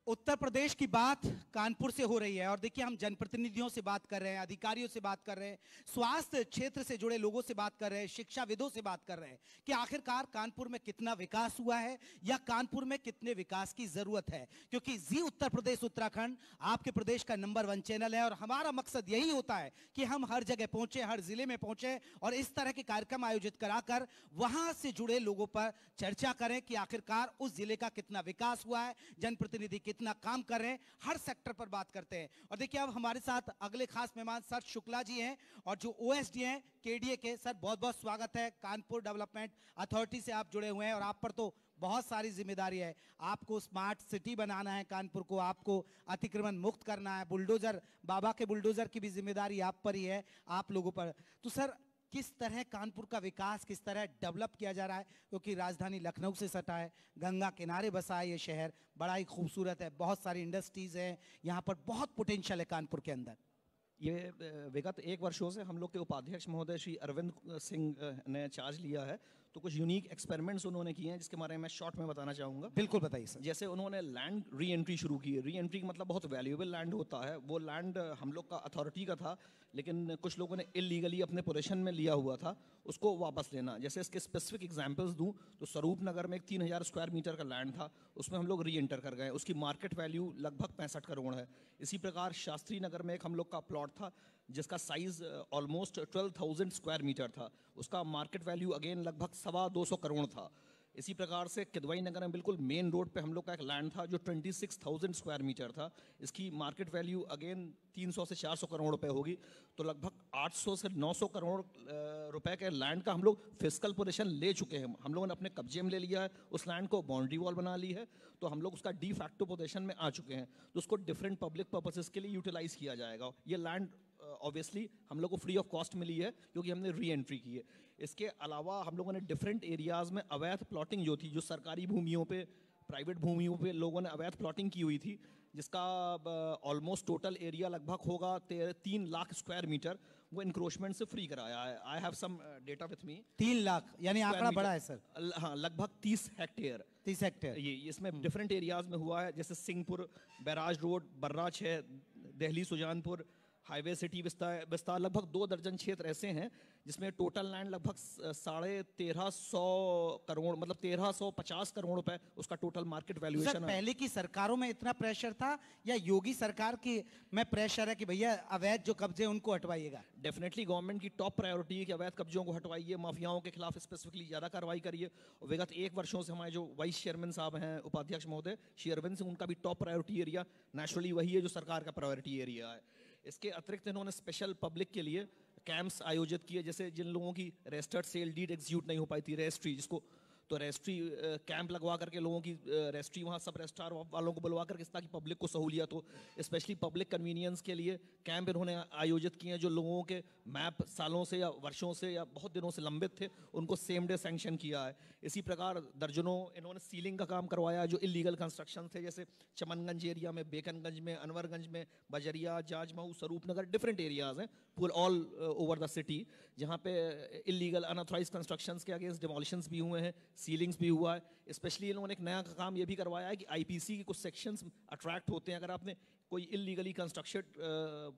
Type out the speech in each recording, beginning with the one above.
उत्तर प्रदेश की बात कानपुर से हो रही है और देखिए हम जनप्रतिनिधियों से बात कर रहे हैं, अधिकारियों से बात कर रहे हैं, स्वास्थ्य क्षेत्र से जुड़े लोगों से बात कर रहे हैं, शिक्षाविदों से बात कर रहे हैं कि आखिरकार कानपुर में कितना विकास हुआ है या कानपुर में कितने विकास की जरूरत है। क्योंकि जी उत्तर प्रदेश उत्तराखंड आपके प्रदेश का नंबर 1 चैनल है और हमारा मकसद यही होता है कि हम हर जगह पहुंचे, हर जिले में पहुंचे और इस तरह के कार्यक्रम आयोजित कराकर वहां से जुड़े लोगों पर चर्चा करें कि आखिरकार उस जिले का कितना विकास हुआ है, जनप्रतिनिधि कितना काम कर रहे हैं, हर सेक्टर पर बात करते हैं। और देखिए अब हमारे साथ अगले खास मेहमान सर शुक्ला जी हैं और जो ओएसडी हैं केडीए के। सर बहुत बहुत स्वागत है। कानपुर डेवलपमेंट अथॉरिटी से आप जुड़े हुए हैं और आप पर तो बहुत सारी जिम्मेदारी है। आपको स्मार्ट सिटी बनाना है कानपुर को, आपको अतिक्रमण मुक्त करना है, बुलडोजर बाबा के बुलडोजर की भी जिम्मेदारी आप पर ही है, आप लोगों पर। तो सर किस तरह कानपुर का विकास किस तरह डेवलप किया जा रहा है, क्योंकि राजधानी लखनऊ से सटा है, गंगा किनारे बसा है, ये शहर बड़ा ही खूबसूरत है, बहुत सारी इंडस्ट्रीज हैं, यहाँ पर बहुत पोटेंशियल है कानपुर के अंदर। ये विगत 1 वर्षों से हम लोग के उपाध्यक्ष महोदय श्री अरविंद सिंह ने चार्ज लिया है, तो कुछ यूनिक एक्सपेरिमेंट्स उन्होंने किए हैं जिसके बारे में मैं शॉर्ट में बताना चाहूँगा। बिल्कुल बताइए सर। जैसे उन्होंने लैंड री एंट्री शुरू की है। री एंट्री का मतलब बहुत वैल्यूएबल लैंड होता है, वो लैंड हम लोग का अथॉरिटी का था लेकिन कुछ लोगों ने इलीगली अपने पोजेशन में लिया हुआ था, उसको वापस लेना। जैसे इसके स्पेसिफिक एग्जांपल्स दूं तो स्वरूप नगर में एक 3000 स्क्वायर मीटर का लैंड था, उसमें हम लोग री एंटर कर गए, उसकी मार्केट वैल्यू लगभग 65 करोड़ है। इसी प्रकार शास्त्री नगर में एक हम लोग का प्लॉट था जिसका साइज ऑलमोस्ट 12,000 स्क्वायर मीटर था, उसका मार्केट वैल्यू अगेन लगभग 225 करोड़ था। इसी प्रकार से किदवई नगर में बिल्कुल मेन रोड पे हम लोग का एक लैंड था जो 26,000 स्क्वायर मीटर था, इसकी मार्केट वैल्यू अगेन 300 से 400 करोड़ रुपए होगी। तो लगभग 800 से 900 करोड़ रुपए के लैंड का हम लोग फिजिकल पोजीशन ले चुके हैं, हम लोगों ने अपने कब्जे में ले लिया है, उस लैंड को बाउंड्री वॉल बना ली है, तो हम लोग उसका डी फैक्टो पोजीशन में आ चुके हैं, तो उसको डिफरेंट पब्लिक पर्पसेस के लिए यूटिलाइज किया जाएगा। ये लैंड ऑब्वियसली हम लोग को फ्री ऑफ कॉस्ट मिली है क्योंकि हमने री एंट्री की है। इसके अलावा हम लोगों ने डिफरेंट एरियाज में अवैध प्लॉटिंग जो थी, जो सरकारी भूमियों पे, प्राइवेट भूमियों पे लोगों ने अवैध प्लॉटिंग की हुई थी, जिसका ऑलमोस्ट टोटल एरिया लगभग होगा 3 लाख स्क्वायर मीटर, वो इंक्रोचमेंट से फ्री कराया है। I have some data with me. 3 lakh यानी आंकड़ा बड़ा है सर। हाँ, लगभग 30 हेक्टेयर। 30 हेक्टेयर ये इसमें डिफरेंट एरियाज में हुआ है, जैसे सिंहपुर, बैराज रोड, बर्रा 6, दिल्ली सुजानपुर, हाईवे सिटी विस्तार, लगभग 2 दर्जन क्षेत्र ऐसे हैं जिसमें टोटल लैंड लगभग 1350 करोड़, मतलब 1350 करोड़ रुपए उसका टोटल मार्केट वैल्यूएशन है। पहले की सरकारों में इतना प्रेशर था या योगी सरकार की में प्रेशर है कि भैया अवैध जो कब्जे उनको हटवाइएगा? डेफिनेटली गवर्नमेंट की टॉप प्रायोरिटी है कि अवैध कब्जों को हटवाइए, माफियाओं के खिलाफ स्पेसिफिकली ज्यादा कार्रवाई करिए। और विगत 1 वर्षों से हमारे जो वाइस चेयरमैन साहब हैं, उपाध्यक्ष महोदय श्री अरविंद सिंह, उनका भी टॉप प्रायोरिटी एरिया नेचुरली वही है जो सरकार का प्रायोरिटी एरिया है। इसके अतिरिक्त इन्होंने स्पेशल पब्लिक के लिए कैंप्स आयोजित किए, जैसे जिन लोगों की रजिस्टर्ड सेल डीड एग्जीक्यूट नहीं हो पाई थी, रजिस्ट्री जिसको, तो रजिस्ट्री कैंप लगवा करके लोगों की रजिस्ट्री वहाँ सब रजिस्ट्रार वालों को बुलवा करके, ताकि पब्लिक को सहूलियत हो, स्पेशली पब्लिक कन्वीनियंस के लिए कैंप इन्होंने आयोजित किए हैं। जो लोगों के मैप सालों से या वर्षों से या बहुत दिनों से लंबित थे, उनको सेम डे सैंक्शन किया है। इसी प्रकार दर्जनों इन्होंने सीलिंग का काम करवाया जो इलीगल कंस्ट्रक्शन थे, जैसे चमनगंज एरिया में, बेकनगंज में, अनवरगंज में, बजरिया, जाजमऊ, स्वरूप नगर, डिफरेंट एरियाज हैं पूरे ऑल ओवर द सिटी, जहाँ पे इलीगल अनऑथराइज कंस्ट्रक्शंस के अगेंस्ट डिमोलिशंस भी हुए हैं, सीलिंग्स भी हुआ है। स्पेशली इन्होंने एक नया काम ये भी करवाया है कि आईपीसी के कुछ सेक्शंस अट्रैक्ट होते हैं, अगर आपने कोई इलीगली कंस्ट्रक्टेड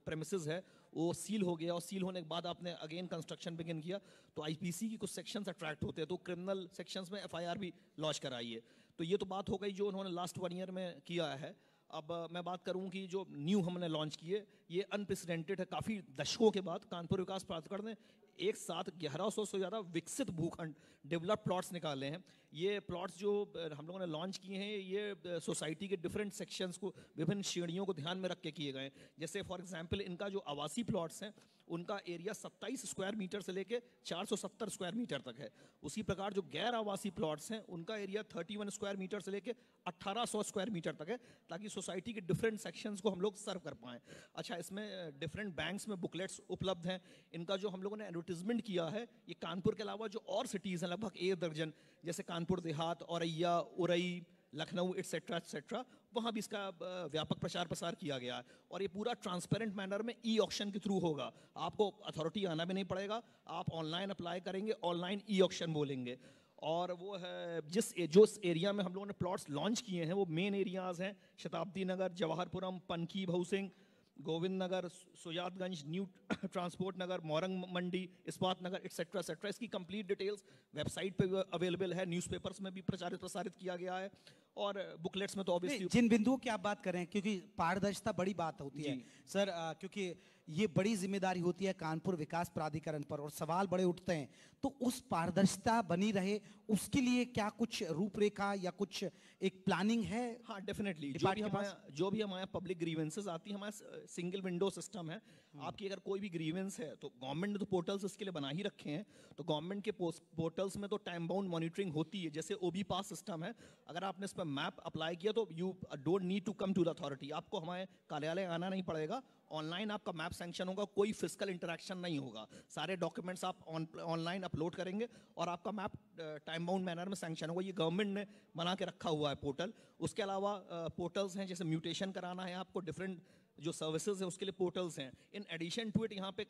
प्रेमिसेस है, वो सील हो गया और सील होने के बाद आपने अगेन कंस्ट्रक्शन बिगिन किया, तो आईपीसी की कुछ सेक्शंस अट्रैक्ट होते हैं, तो क्रिमिनल सेक्शंस में एफआईआर भी लॉन्च कराई है। तो ये तो बात हो गई जो उन्होंने लास्ट 1 ईयर में किया है। अब मैं बात करूं कि जो न्यू हमने लॉन्च किए, ये अनप्रेसिडेंटेड है। काफ़ी दशकों के बाद कानपुर विकास प्राधिकरण ने एक साथ 1100 से ज़्यादा विकसित भूखंड, डेवलप प्लॉट्स निकाले हैं। ये प्लॉट्स जो हम लोगों ने लॉन्च किए हैं, ये सोसाइटी के डिफरेंट सेक्शंस को, विभिन्न श्रेणियों को ध्यान में रख के किए गए हैं। जैसे फॉर एग्जांपल इनका जो आवासीय प्लॉट्स हैं, उनका एरिया 27 स्क्वायर मीटर से लेके 470 स्क्वायर मीटर तक है। उसी प्रकार जो गैर आवासीय प्लॉट्स हैं, उनका एरिया 31 स्क्वायर मीटर से लेके 1800 स्क्वायर मीटर तक है, ताकि सोसाइटी के डिफरेंट सेक्शंस को हम लोग सर्व कर पाएं। अच्छा, इसमें डिफरेंट बैंक्स में बुकलेट्स उपलब्ध हैं। इनका जो हम लोगों ने एडवर्टीजमेंट किया है, ये कानपुर के अलावा जो और सिटीज़ हैं, लगभग 1 दर्जन, जैसे कानपुर देहात, औरैया, उरई, लखनऊ एटसेट्रा एटसेट्रा, वहाँ भी इसका व्यापक प्रचार प्रसार किया गया है। और ये पूरा ट्रांसपेरेंट मैनर में ई ऑक्शन के थ्रू होगा, आपको अथॉरिटी आना भी नहीं पड़ेगा, आप ऑनलाइन अप्लाई करेंगे, ऑनलाइन ई ऑक्शन बोलेंगे। और वो है जो एरिया में हम लोगों ने प्लॉट्स लॉन्च किए हैं वो मेन एरियाज हैं शताब्दी नगर, Jawaharpuram, Panki housing, Govind Nagar, Sujatganj, new transport नगर, मोरंग मंडी, इस्पात नगर, एक्सेट्रा एक्सेट्रा। इसकी कंप्लीट डिटेल्स वेबसाइट पे अवेलेबल है, न्यूज़पेपर्स में भी प्रसारित किया गया है, और बुकलेट्स में तो ऑब्वियसली जिन बिंदुओं की आप बात कर रहे हैं, क्योंकि पारदर्शिता बड़ी बात होती है सर, क्योंकि ये बड़ी जिम्मेदारी होती है कानपुर विकास प्राधिकरण पर और सवाल बड़े उठते हैं, तो उस पारदर्शिता बनी रहे उसके लिए क्या कुछ रूपरेखा या कुछ एक प्लानिंग है? हाँ, डेफिनेटली। जो भी हमारे पब्लिक ग्रीवेंसेस आती है, हमारा सिंगल विंडो सिस्टम है। आपकी अगर कोई भी ग्रीवेंस है तो गवर्नमेंट ने तो पोर्टल्स इसके लिए बना ही रखे हैं, तो गवर्नमेंट के पोर्टल्स में तो टाइम बाउंड मॉनिटरिंग होती है। जैसे ओबी पास सिस्टम है, अगर आपने इस पर मैप अप्लाई किया तो you don't need to come to the authority, आपको हमारे कार्यालय आना नहीं पड़ेगा, ऑनलाइन आपका मैप सैंक्शन होगा, कोई फिजिकल इंटरेक्शन नहीं होगा, सारे डॉक्यूमेंट्स आप ऑनलाइन अपलोड करेंगे और आपका मैप टाइम बाउंड मैनर में सैंक्शन होगा। ये गवर्नमेंट ने बना के रखा हुआ है पोर्टल। उसके अलावा पोर्टल्स हैं, जैसे म्यूटेशन कराना है आपको, डिफरेंट जो सर्विसेज है उसके लिए पोर्टल्स हैं। इन एडिशन टू इट यहाँ पे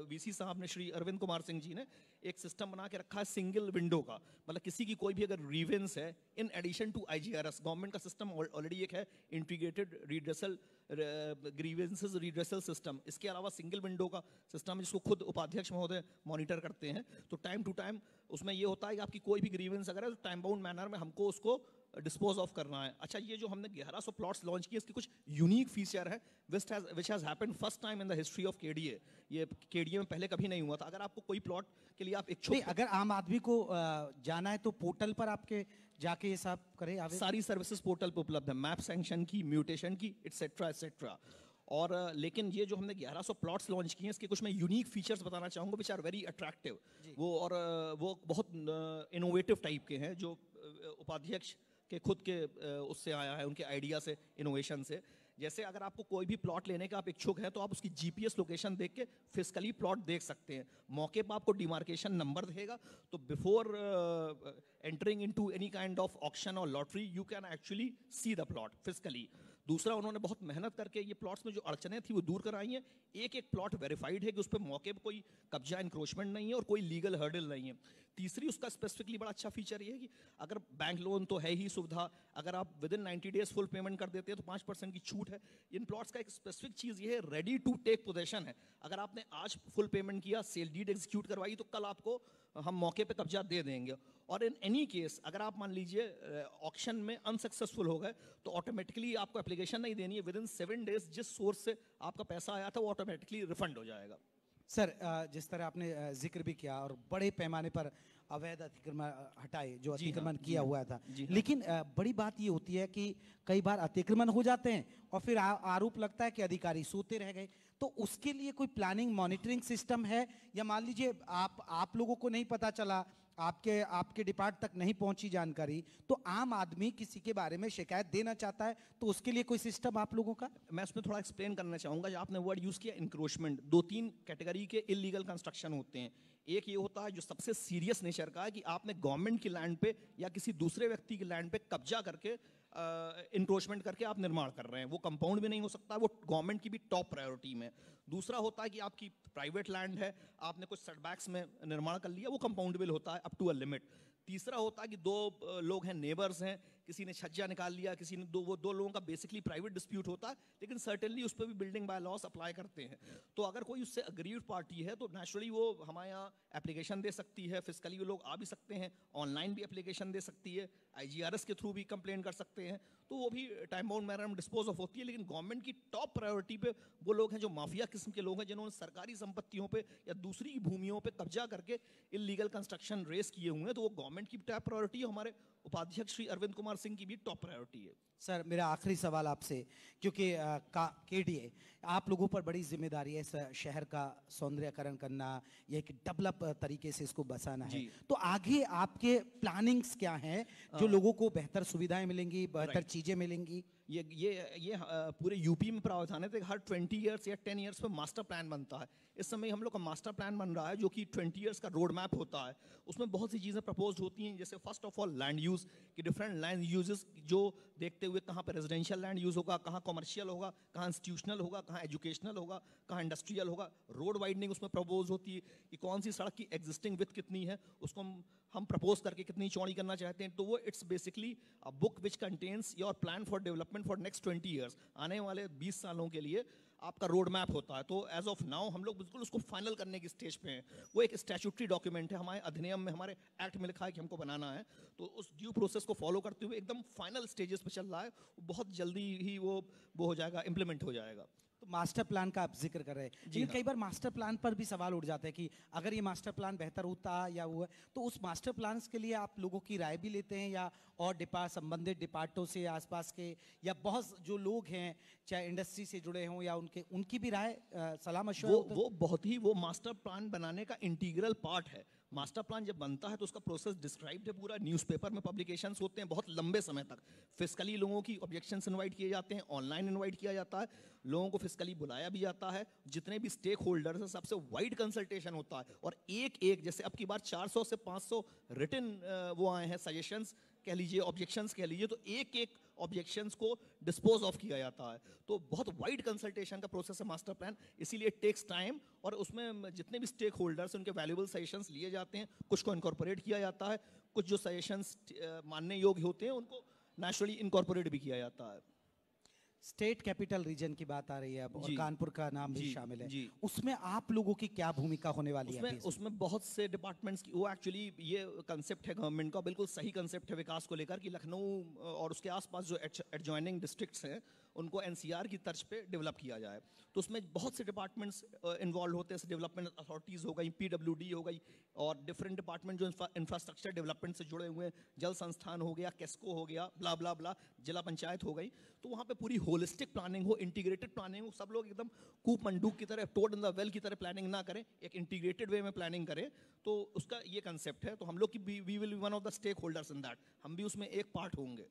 वीसी साहब ने, श्री अरविंद कुमार सिंह जी ने एक सिस्टम बना के रखा है सिंगल विंडो का, मतलब किसी की कोई भी अगर ग्रीवेंस है, in addition to IGRS government का सिस्टम ऑलरेडी एक है, integrated redressal grievances redressal system. इसके अलावा सिंगल विंडो का सिस्टम है जिसको खुद उपाध्यक्ष महोदय मॉनिटर करते हैं। तो टाइम टू टाइम उसमें ये होता है कि आपकी कोई भी ग्रीवेंस अगर है तो टाइम बाउंड मैनर में हमको उसको डिस्पोज ऑफ करना है। अच्छा, ये जो हमने 1100 प्लॉट्स लॉन्च किए, इसकी कुछ यूनिक फीचर है which has happened first time in the history of KDA. ये केडीए में पहले कभी नहीं हुआ था। अगर आपको कोई प्लॉट के लिए आप इच्छुक, अगर आम आदमी को जाना है तो पोर्टल पर आपके जाके ये सब करे, सारी सर्विसेज पोर्टल पर उपलब्ध है, मैप सैंक्शन की, म्यूटेशन की, एटसेट्रा एटसेट्रा। और लेकिन ये जो हमने 1100 प्लॉट्स लॉन्च किए हैं, इसके कुछ मैं यूनिक फीचर्स बताना चाहूँगा विच आर वेरी अट्रैक्टिव। वो बहुत इनोवेटिव टाइप के हैं, जो उपाध्यक्ष के खुद के उससे आया है, उनके आइडिया से, इनोवेशन से। जैसे अगर आपको कोई भी प्लॉट लेने का आप इच्छुक हैं तो आप उसकी जीपीएस लोकेशन देख के फिजिकली प्लॉट देख सकते हैं। मौके पर आपको डिमार्केशन नंबर दिखेगा, तो before entering into any kind of auction और lottery you can actually see the plot physically. दूसरा, उन्होंने बहुत मेहनत करके ये प्लॉट्स में जो अड़चने थी वो दूर कराई हैं। एक एक प्लॉट वेरीफाइड है कि उस पर मौके पर कोई कब्जा इंक्रोचमेंट नहीं है और कोई लीगल हर्डल नहीं है। तीसरी, उसका स्पेसिफिकली बड़ा अच्छा फीचर ये है कि अगर बैंक लोन तो है ही सुविधा, अगर आप with in 90 days full payment कर देते हैं तो 5% की छूट है। इन प्लॉट्स का एक स्पेसिफिक चीज़ ये है, रेडी टू टेक पोजेशन है। अगर आपने आज फुल पेमेंट किया, सेल डीड एग्जीक्यूट करवाई, तो कल आपको हम मौके पे कब्जा दे देंगे। और इन एनी केस अगर आप मान लीजिए ऑक्शन में अनसक्सेसफुल हो गए तो ऑटोमेटिकली आपको एप्लीकेशन नहीं देनी है, विद इन 7 डेज जिस सोर्स से आपका पैसा आया था वो ऑटोमेटिकली रिफंड हो जाएगा। सर, जिस तरह आपने जिक्र भी किया और बड़े पैमाने पर अवैध अतिक्रमण हटाए, जो अतिक्रमण किया हुआ था, लेकिन बड़ी बात ये होती है कि कई बार अतिक्रमण हो जाते हैं और फिर आरोप लगता है कि अधिकारी सोते रह गए। तो उसके लिए कोई प्लानिंग मॉनिटरिंग सिस्टम है, या मान लीजिए आप लोगों को नहीं पता चला, आपके डिपार्ट तक नहीं पहुंची जानकारी, तो आम आदमी किसी के बारे में शिकायत देना चाहता है तो उसके लिए कोई सिस्टम आप लोगों का? मैं उसमें थोड़ा एक्सप्लेन करना चाहूँगा। आपने वर्ड यूज़ किया इंक्रोचमेंट। 2-3 कैटेगरी के इलीगल कंस्ट्रक्शन होते हैं। एक ये होता है जो सबसे सीरियस नेचर का है कि आपने गवर्नमेंट की लैंड पे या किसी दूसरे व्यक्ति की लैंड पे कब्जा करके इंक्रोचमेंट करके आप निर्माण कर रहे हैं। वो कंपाउंड भी नहीं हो सकता, वो गवर्नमेंट की भी टॉप प्रायोरिटी में। दूसरा होता है कि आपकी प्राइवेट लैंड है, आपने कुछ सेटबैक्स में निर्माण कर लिया, वो कंपाउंडेबल होता है अप टू अ लिमिट। तीसरा होता है कि 2 लोग हैं, नेबर्स हैं, किसी ने छज्जा निकाल लिया, किसी ने वो 2 लोगों का बेसिकली प्राइवेट डिस्प्यूट होता है, लेकिन सर्टेनली उस पर भी बिल्डिंग बाय लॉस अप्लाई करते हैं। तो अगर कोई उससे अग्रीव्ड पार्टी है तो नेचुरली वो हमारे यहाँ एप्लीकेशन दे सकती है, फिजिकली वो लोग आ भी सकते हैं, ऑनलाइन भी एप्लीकेशन दे सकती है, आईजीआरएस के थ्रू भी कंप्लेन कर सकते हैं, तो वो भी टाइम बाउंड मैनर में डिस्पोज ऑफ होती है। लेकिन गवर्नमेंट की टॉप प्रायोरिटी पे वो लोग हैं जो माफिया किस्म के लोग हैं, जिन्होंने सरकारी संपत्तियों पे या दूसरी भूमियों पे कब्जा करके इलीगल कंस्ट्रक्शन रेस किए हुए हैं, तो वो गवर्नमेंट की टॉप प्रायोरिटी है। हमारे उपाध्यक्ष श्री अरविंद कुमार सिंह की भी टॉप प्रायोरिटी है। सर, मेरा आखिरी सवाल आपसे, क्योंकि केडीए आप लोगों पर बड़ी जिम्मेदारी है, इस शहर का सौंदर्यकरण करना, ये एक डेवलप तरीके से इसको बसाना है, तो आगे आपके प्लानिंग्स क्या हैं जो लोगों को बेहतर सुविधाएं मिलेंगी, बेहतर चीजें मिलेंगी? ये पूरे यूपी में प्रावधान है, तो हर 20 ईयर्स या 10 ईयर्स पे मास्टर प्लान बनता है। इस समय हम लोग का मास्टर प्लान बन रहा है जो कि 20 ईयर्स का रोड मैप होता है। उसमें बहुत सी चीज़ें प्रपोज होती हैं, जैसे first of all land use कि डिफरेंट लैंड यूजेस जो देखते हुए कहाँ पे रेजिडेंशियल लैंड यूज़ होगा, कहाँ कमर्शियल होगा, कहाँ इंस्टीट्यूशनल होगा, कहाँ एजुकेशनल होगा, कहाँ इंडस्ट्रियल होगा। रोड वाइडनिंग उसमें प्रपोज होती है कि कौन सी सड़क की एग्जिस्टिंग विथ कितनी है, उसको हम हम प्रपोज करके कितनी चौड़ी करना चाहते हैं, तो वो it's basically a book which contains your plan for development for next 20 years, आने वाले 20 सालों के लिए आपका रोड मैप होता है। तो एज ऑफ नाउ हम लोग बिल्कुल उसको फाइनल करने की स्टेज पे हैं। वो एक स्टैट्यूटरी डॉक्यूमेंट है, हमारे अधिनियम में, हमारे एक्ट में लिखा है कि हमको बनाना है, तो उस ड्यू प्रोसेस को फॉलो करते हुए एकदम फाइनल स्टेजेस पे चल रहा है। बहुत जल्दी ही वो हो जाएगा, इम्प्लीमेंट हो जाएगा। तो मास्टर प्लान का आप जिक्र कर रहे हैं, लेकिन कई बार मास्टर प्लान पर भी सवाल उठ जाता है कि अगर ये मास्टर प्लान बेहतर होता या हुआ, तो उस मास्टर प्लान के लिए आप लोगों की राय भी लेते हैं, या और संबंधित डिपार्टों से, आसपास के, या बहुत जो लोग हैं चाहे इंडस्ट्री से जुड़े हों या उनकी भी राय, सलाह मशवरा होता है? वो बहुत ही, वो मास्टर प्लान बनाने का इंटीग्रल पार्ट है। मास्टर प्लान जब बनता है तो उसका प्रोसेस डिस्क्राइब्ड है पूरा, न्यूज़पेपर में पब्लिकेशंस होते हैं बहुत लंबे समय तक। फिजिकली लोगों की ऑब्जेक्शंस इनवाइट किए जाते हैं, ऑनलाइन इनवाइट किया जाता है, लोगों को फिजिकली बुलाया भी जाता है, जितने भी स्टेक होल्डर्स हैं सबसे वाइड कंसल्टेशन होता है, और एक एक, जैसे अब की बार 400 से 500 रिटन वो आए हैं सजेशंस कह लीजिए, ऑब्जेक्शंस कह लीजिए, तो एक एक ऑब्जेक्शंस को डिस्पोज ऑफ किया जाता है। तो बहुत वाइड कंसल्टेशन का प्रोसेस है मास्टर प्लान, इसीलिए इट टेक्स टाइम, और उसमें जितने भी स्टेक होल्डर्स उनके वैल्यूएबल सजेशंस लिए जाते हैं, कुछ को इनकॉर्पोरेट किया जाता है, कुछ जो सजेशंस मानने योग्य होते हैं उनको नेचुरली इनकॉर्पोरेट भी किया जाता है। स्टेट कैपिटल रीजन की बात आ रही है अब, और कानपुर का नाम भी शामिल है, जी। उसमें आप लोगों की क्या भूमिका होने वाली है? उसमें बहुत से डिपार्टमेंट्स की, वो एक्चुअली ये कंसेप्ट है गवर्नमेंट का, बिल्कुल सही कंसेप्ट है विकास को लेकर, कि लखनऊ और उसके आसपास जो एडजॉइनिंग डिस्ट्रिक्ट्स हैं उनको एनसीआर की तर्ज पे डेवलप किया जाए। तो उसमें बहुत से डिपार्टमेंट्स इन्वॉल्व होते हैं, डेवलपमेंट अथॉरिटीज़ हो गई, पीडब्ल्यूडी हो गई, और डिफरेंट डिपार्टमेंट जो इंफ्रास्ट्रक्चर डेवलपमेंट से जुड़े हुए हैं, जल संस्थान हो गया, केस्को हो गया, ब्ला ब्ला ब्ला, जिला पंचायत हो गई। तो वहाँ पे पूरी होलिस्टिक प्लानिंग हो, इंटीग्रेटेड प्लानिंग हो, सब लोग एकदम कूप मंडूक की तरह, टोड इन द वेल की तरह प्लानिंग ना करें, एक इंटीग्रेटेड वे में प्लानिंग करें। तो उसका ये कंसेप्ट है। तो हम लोग की we will be one of the stakeholders in that, हम भी उसमें एक पार्ट होंगे।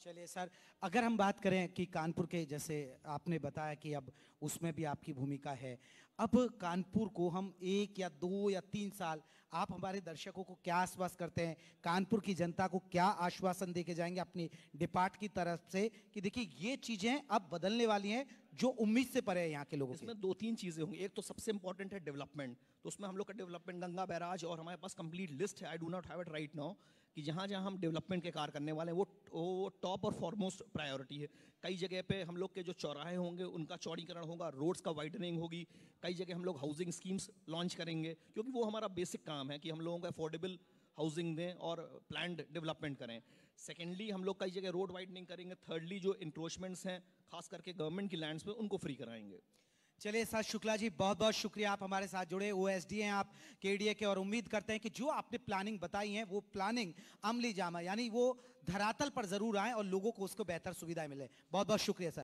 चलिए सर, अगर हम बात करें कि कानपुर के, जैसे आपने बताया कि अब उसमें भी आपकी भूमिका है, अब कानपुर को हम 1 या 2 या 3 साल, आप हमारे दर्शकों को क्या आश्वासन करते हैं, कानपुर की जनता को क्या आश्वासन देके जाएंगे अपनी डिपार्ट की तरफ से, कि देखिए ये चीजें अब बदलने वाली हैं जो उम्मीद से परे है यहाँ के लोगों की? इसमें 2-3 चीजें होंगी। एक तो सबसे इंपॉर्टेंट है डेवलपमेंट, तो उसमें हम लोग का डेवलपमेंट गंगा बैराज, और हमारे पास कंप्लीट लिस्ट है, I do not have it right now, कि जहाँ जहाँ हम डेवलपमेंट के कार्य करने वाले हैं वो टॉप और फॉरमोस्ट प्रायोरिटी है। कई जगह पे हम लोग के जो चौराहे होंगे उनका चौड़ीकरण होगा, रोड्स का वाइडनिंग होगी, कई जगह हम लोग हाउसिंग स्कीम्स लॉन्च करेंगे, क्योंकि वो हमारा बेसिक काम है कि हम लोगों को अफोर्डेबल हाउसिंग दें और प्लान्ड डेवलपमेंट करें। सेकेंडली हम लोग कई जगह रोड वाइडनिंग करेंगे। थर्डली जो इंक्रोचमेंट्स हैं खास करके गवर्नमेंट की लैंड्स पे, उनको फ्री कराएंगे। चलिए सर शुक्ला जी, बहुत बहुत शुक्रिया, आप हमारे साथ जुड़े, ओएसडी हैं आप केडीए के, और उम्मीद करते हैं कि जो आपने प्लानिंग बताई है वो प्लानिंग अमली जामा, यानी वो धरातल पर जरूर आए और लोगों को उसको बेहतर सुविधाएं मिले। बहुत बहुत शुक्रिया सर।